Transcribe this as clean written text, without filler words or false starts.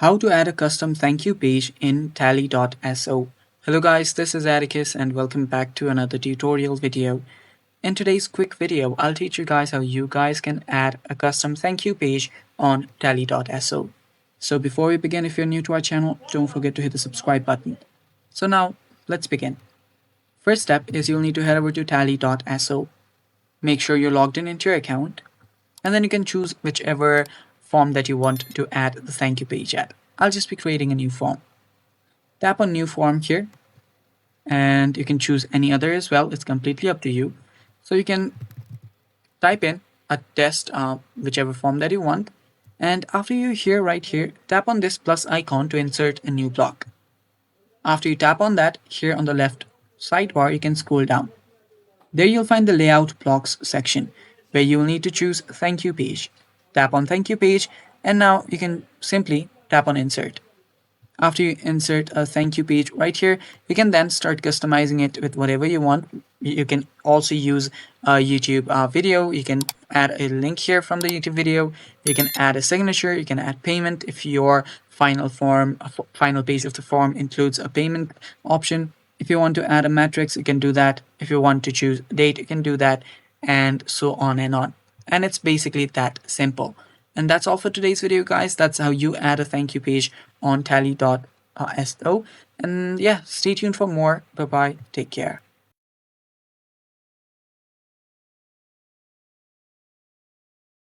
How to add a custom thank you page in Tally.so. Hello guys, this is Atticus and welcome back to another tutorial video. In today's quick video, I'll teach you guys how you guys can add a custom thank you page on Tally.so. So before we begin, if you're new to our channel, don't forget to hit the subscribe button. So now, let's begin. First step is you'll need to head over to Tally.so. Make sure you're logged in into your account, and then you can choose whichever form that you want to add the thank you page at. I'll just be creating a new form. Tap on new form here, and you can choose any other as well. It's completely up to you. So you can type in a test, whichever form that you want, and after you here right here, tap on this plus icon to insert a new block. After you tap on that, here on the left sidebar, you can scroll down. There you'll find the layout blocks section where you will need to choose thank you page. Tap on thank you page, and now you can simply tap on insert. After you insert a thank you page right here, you can then start customizing it with whatever you want. You can also use a YouTube video. You can add a link here from the YouTube video. You can add a signature. You can add payment if your final form, final page of the form includes a payment option. If you want to add a matrix, you can do that. If you want to choose a date, you can do that, and so on and on. And it's basically that simple. And that's all for today's video, guys. That's how you add a thank you page on Tally.so. And yeah, stay tuned for more. Bye bye. Take care.